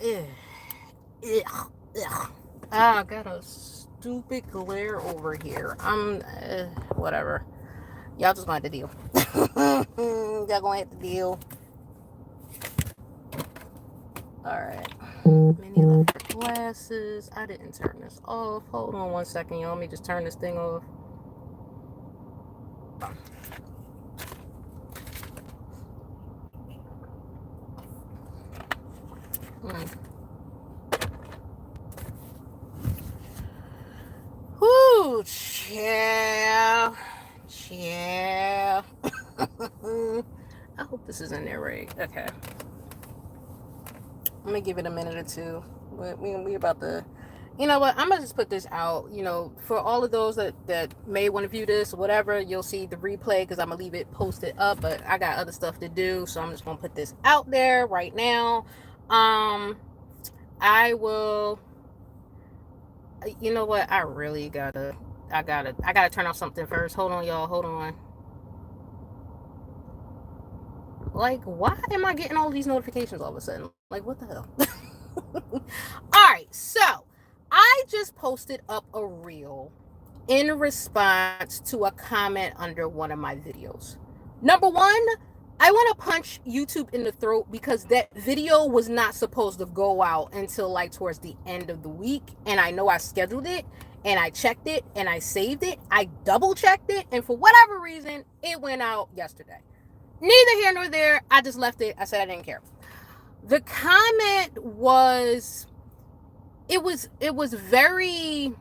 ugh, ugh. I got a stupid glare over here. Whatever. Y'all just gonna have to deal. Y'all gonna have to deal. Alright. Mini electric glasses. I didn't turn this off. Hold on 1 second, y'all. Let me just turn this thing off. Mm. Whoo, chill. Chill. I hope this is in there right. Okay. I'm gonna give it a minute or two. But we about to. You know what? I'm gonna just put this out. For all of those that may want to view this, or whatever, you'll see the replay because I'm gonna leave it posted up. But I got other stuff to do, so I'm just gonna put this out there right now. I will. You know what? I really gotta. I gotta turn off something first. Hold on, y'all. Hold on. Like, why am I getting all these notifications all of a sudden? Like, what the hell? All right, so I just posted up a reel in response to a comment under one of my videos. Number one, I want to punch YouTube in the throat because that video was not supposed to go out until like towards the end of the week. And I know I scheduled it and I checked it and I saved it. I double checked it. And for whatever reason, it went out yesterday. Neither here nor there. I just left it. I said I didn't care. The comment was, it was very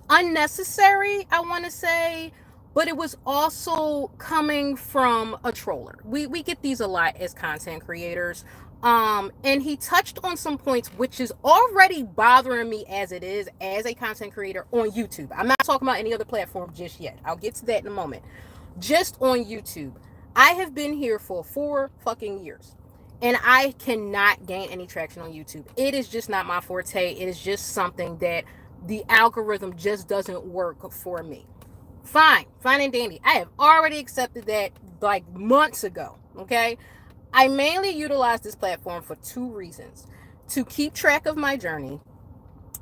unnecessary, I want to say, but it was also coming from a troller. We get these a lot as content creators. And he touched on some points which is already bothering me as it is as a content creator on YouTube. I'm not talking about any other platform just yet. I'll get to that in a moment. Just on YouTube. I have been here for 4 fucking years. And I cannot gain any traction on YouTube. It is just not my forte. It is just something that the algorithm just doesn't work for me. Fine and dandy. I have already accepted that like months ago. Okay. I mainly utilize this platform for 2 reasons: to keep track of my journey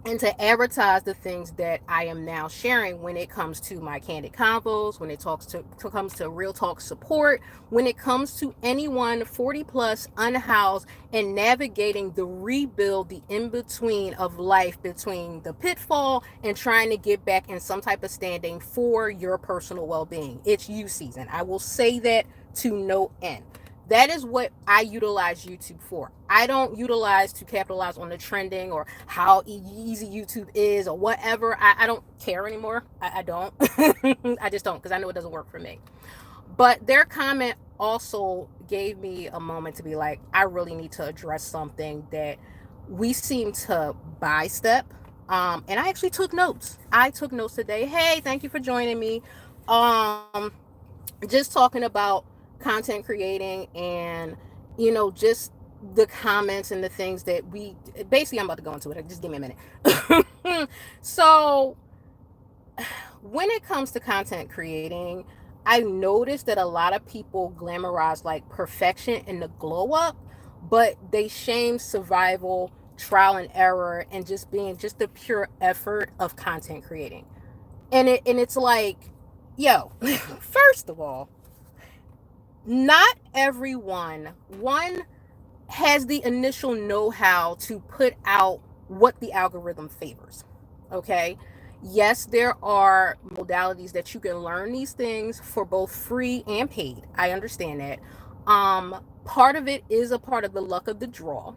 and to advertise the things that I am now sharing when it comes to my candid convos, when it comes to real talk support, when it comes to anyone 40 plus unhoused and navigating the rebuild, the in between of life between the pitfall and trying to get back in some type of standing for your personal well-being. It's you season. I will say that to no end. That is what I utilize YouTube for. I don't utilize to capitalize on the trending or how easy YouTube is or whatever. I don't care anymore. I don't. I just don't, because I know it doesn't work for me. But their comment also gave me a moment to be like, I really need to address something that we seem to bystep. And I actually took notes. I took notes today. Hey, thank you for joining me. Just talking about content creating and just the comments and the things that we basically, I'm about to go into it, just give me a minute. So when it comes to content creating, I noticed that a lot of people glamorize like perfection and the glow up, but they shame survival, trial and error, and just being just the pure effort of content creating. And it's like, yo, first of all, not everyone has the initial know-how to put out what the algorithm favors. Okay, yes, there are modalities that you can learn these things for both free and paid. I understand that. Part of it is a part of the luck of the draw.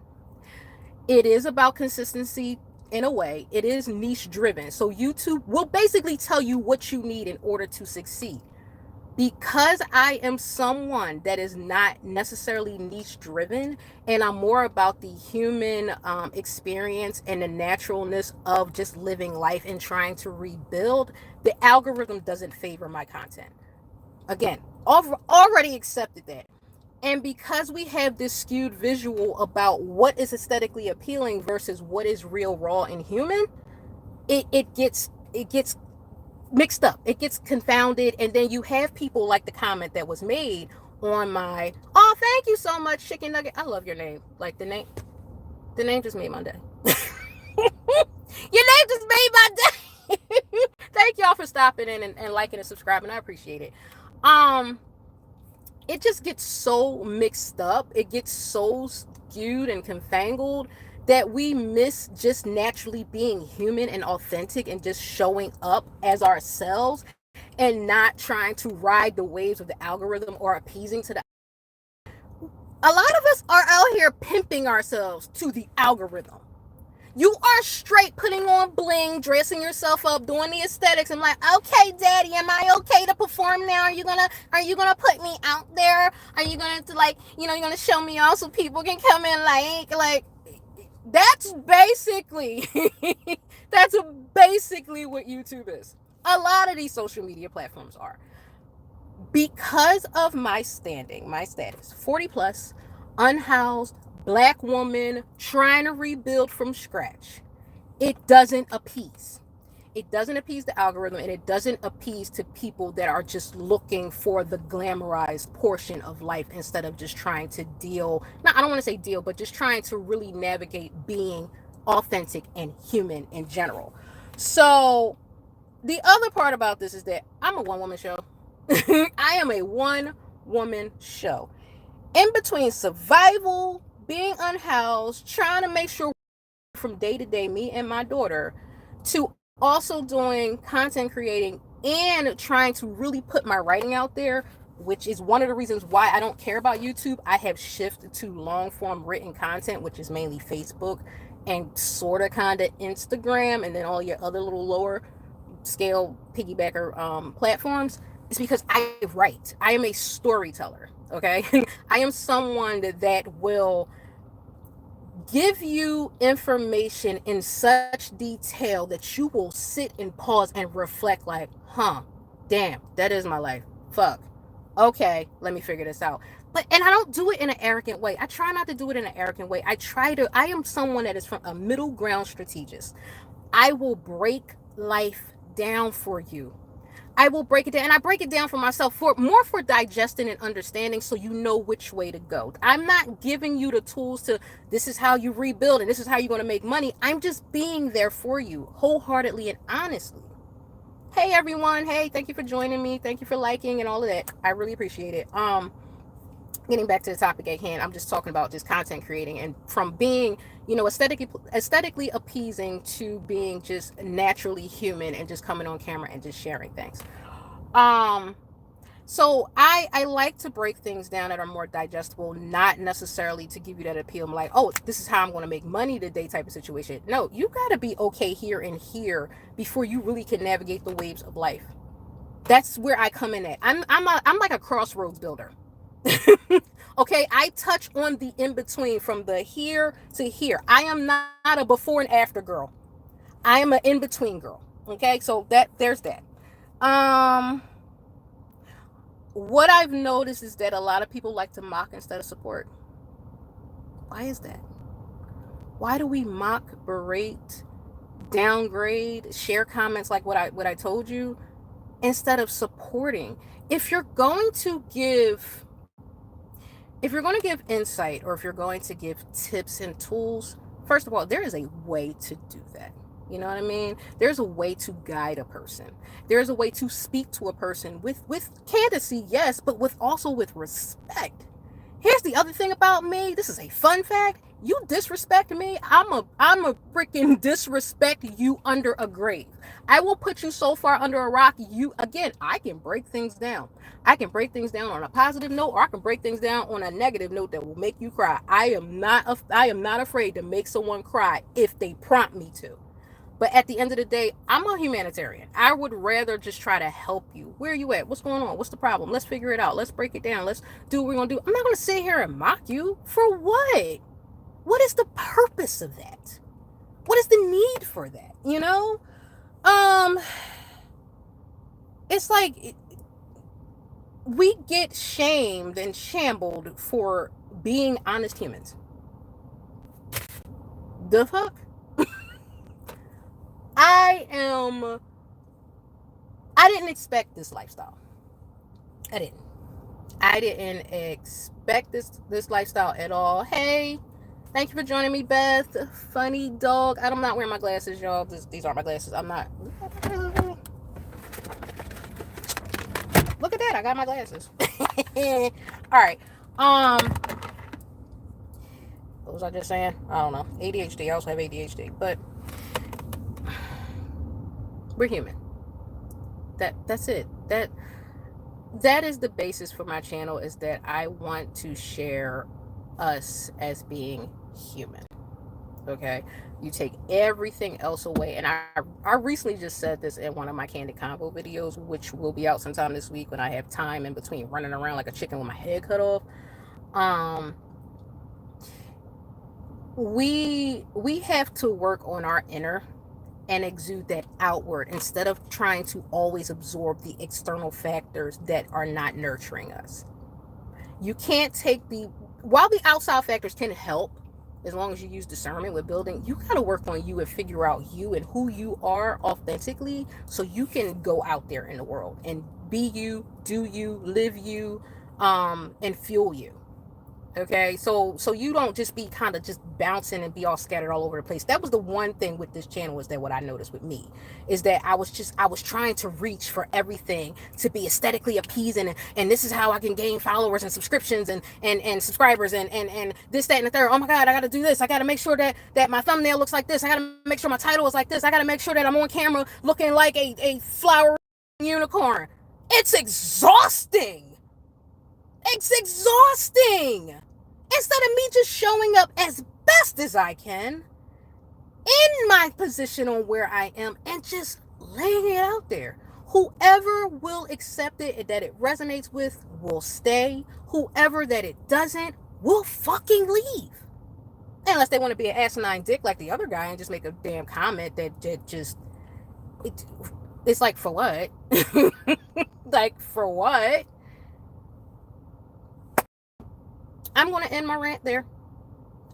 It is about consistency. In a way, it is niche driven, so YouTube will basically tell you what you need in order to succeed. Because I am someone that is not necessarily niche driven and I'm more about the human experience and the naturalness of just living life and trying to rebuild, the algorithm doesn't favor my content. Again, already accepted that. And because we have this skewed visual about what is aesthetically appealing versus what is real, raw, and human, it gets mixed up. It gets confounded. And then you have people like the comment that was made on my, oh, thank you so much, Chicken Nugget. I love your name. Like the name. The name just made my day. Your name just made my day. Thank y'all for stopping in and liking and subscribing. I appreciate it. Um, it just gets so mixed up. It gets so skewed and confangled that we miss just naturally being human and authentic and just showing up as ourselves and not trying to ride the waves of the algorithm or appeasing to the. A lot of us are out here pimping ourselves to the algorithm. You are straight putting on bling, dressing yourself up, doing the aesthetics. I'm like, okay, daddy, am I okay to perform now? Are you gonna put me out there? Are you gonna like, you're gonna show me off so people can come in like that's basically that's basically what YouTube is. A lot of these social media platforms are. Because of my standing, my status, 40 plus, unhoused, black woman trying to rebuild from scratch, it doesn't appease. It doesn't appease the algorithm, and it doesn't appease to people that are just looking for the glamorized portion of life instead of just trying to deal. I don't want to say deal, but just trying to really navigate being authentic and human in general. So the other part about this is that I'm a one-woman show. I am a one-woman show. In between survival, being unhoused, trying to make sure from day to day, me and my daughter, to also doing content creating and trying to really put my writing out there, which is one of the reasons why I don't care about YouTube. I have shifted to long form written content, which is mainly Facebook and sort of kind of Instagram, and then all your other little lower scale piggybacker platforms. Is because I write. I am a storyteller. Okay. I am someone that will give you information in such detail that you will sit and pause and reflect like, damn, that is my life. Fuck. Okay, let me figure this out. And I don't do it in an arrogant way. I try not to do it in an arrogant way. I am someone that is from a middle ground strategist. I will break life down for you. I will break it down, and I break it down for myself for digesting and understanding, so you know which way to go. I'm not giving you the tools to this is how you rebuild and this is how you're going to make money. I'm just being there for you wholeheartedly and honestly. Hey everyone, hey, thank you for joining me. Thank you for liking and all of that. I really appreciate it. Getting back to the topic at hand, I'm just talking about just content creating and from being, aesthetically appeasing to being just naturally human and just coming on camera and just sharing things. So I like to break things down that are more digestible, not necessarily to give you that appeal. I'm like, oh, this is how I'm going to make money today type of situation. No, you got to be okay here and here before you really can navigate the waves of life. That's where I come in at. I'm like a crossroads builder. Okay, I touch on the in between from the here to here. I am not a before and after girl. I am an in between girl. Okay, so there's that. What I've noticed is that a lot of people like to mock instead of support. Why is that? Why do we mock, berate, downgrade, share comments like what I told you instead of supporting? If you're going to give insight, or if you're going to give tips and tools, first of all, there is a way to do that. You know what I mean? There's a way to guide a person. There's a way to speak to a person with candidacy, yes, but also with respect. Here's the other thing about me. This is a fun fact. You disrespect me, I'm a freaking disrespect you under a grave. I will put you so far under a rock. I can break things down. I can break things down on a positive note, or I can break things down on a negative note that will make you cry. I am not afraid to make someone cry if they prompt me to. But at the end of the day, I'm a humanitarian. I would rather just try to help you. Where are you at? What's going on? What's the problem? Let's figure it out. Let's break it down. Let's do what we're going to do. I'm not going to sit here and mock you. For what? What is the purpose of that? What is the need for that? It's like we get shamed and shambled for being honest humans. The fuck? I didn't expect this lifestyle. I didn't expect this lifestyle at all. Hey, Thank you for joining me, Beth. Funny dog. I'm not wearing my glasses, y'all. These aren't my glasses. I'm not. Look at that. I got my glasses. All right. What was I just saying? I don't know. ADHD. I also have ADHD, but we're human. That's it. That is the basis for my channel, is that I want to share us as being human. Okay, you take everything else away, and I recently just said this in one of my Candid Convo videos, which will be out sometime this week when I have time in between running around like a chicken with my head cut off. We have to work on our inner and exude that outward, instead of trying to always absorb the external factors that are not nurturing us. You can't take while the outside factors can help, as long as you use discernment with building, you got to work on you and figure out you and who you are authentically, so you can go out there in the world and be you, do you, live you, and fuel you. Okay, so you don't just be kind of just bouncing and be all scattered all over the place. That was the one thing with this channel, is that what I noticed with me is that I was trying to reach for everything to be aesthetically appeasing, and this is how I can gain followers and subscriptions and subscribers and this, that, and the third. Oh my God, I got to do this. I got to make sure that my thumbnail looks like this. I got to make sure my title is like this. I got to make sure that I'm on camera looking like a flower unicorn. It's exhausting. It's exhausting. Instead of me just showing up as best as I can in my position on where I am and just laying it out there. Whoever will accept it and that it resonates with will stay. Whoever that it doesn't will fucking leave. Unless they want to be an asinine dick like the other guy and just make a damn comment that just... It's like, for what? Like, for what? I'm going to end my rant there.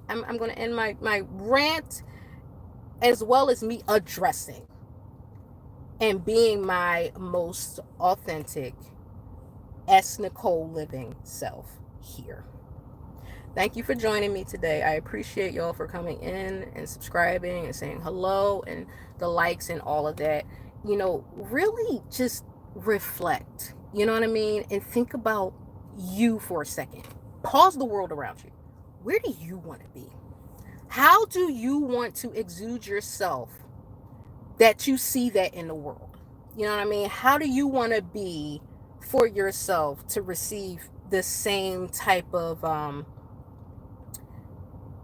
I'm going to end my rant, as well as me addressing and being my most authentic Nicole living self here. Thank you for joining me today. I appreciate y'all for coming in and subscribing and saying hello and the likes and all of that. You know, really just reflect, you know what I mean? And think about you for a second. Pause the world around you. Where do you want to be? How do you want to exude yourself that you see that in the world? You know what I mean? How do you want to be for yourself to receive the same type of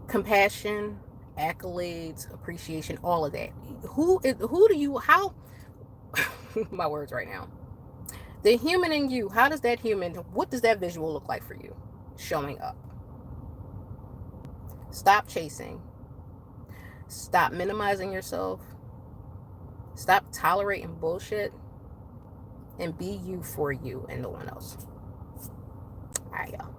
compassion, accolades, appreciation, all of that? Who do you, how, my words right now. The human in you, how does that human, what does that visual look like for you showing up? Stop chasing. Stop minimizing yourself. Stop tolerating bullshit. And be you for you and no one else. All right, y'all.